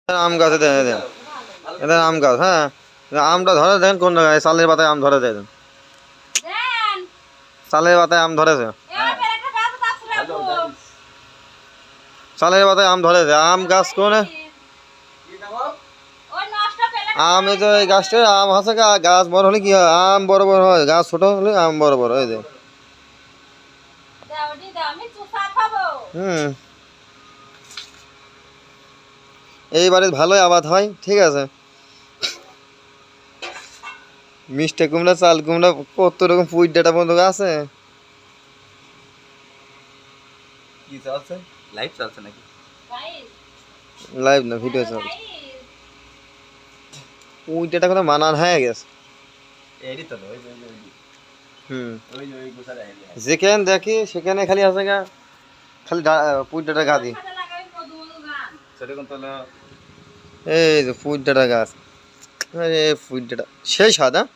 আম গাছে দেন দেন, এটা আম গাছ। হ্যাঁ, আমটা ধরে দেখেন কোন জায়গায়, চালের পাতায় আম ধরে দেন, চালের পাতায় আম ধরেছে, চালের পাতায় আম ধরেছে। আম গাছ কোনে আম, এই তো এই গাছটা আম আছে, গাছ বড় হলে কি হয়, আম বড় বড় হয়, গাছ ছোট হলে আম বড় বড় হয় যে। হুম, এইবারে ভালোই আবাদ হয়, ঠিক আছে। মিষ্টি কুমড়া, চাল কুমড়া, কত রকম পুঁই ডাঁটা বন্ধু আছে। কি চলছে? লাইভ চলছে নাকি? লাইভ না, ভিডিও চলছে। পুঁই ডাঁটা কোনো মানান হয়ে গেছে। এডি তো ওই ওই ওই হুম, ওই ওই গোছারে আইলি। যেখানে দেখি সেখানে খালি আছে গা, খালি পুঁই ডাঁটা গাদি। সেরকম তো না। এই যে পুঁই ডাঁটা গাছ, আরে পুঁই ডাঁটা সেই স্বাদ। হ্যাঁ,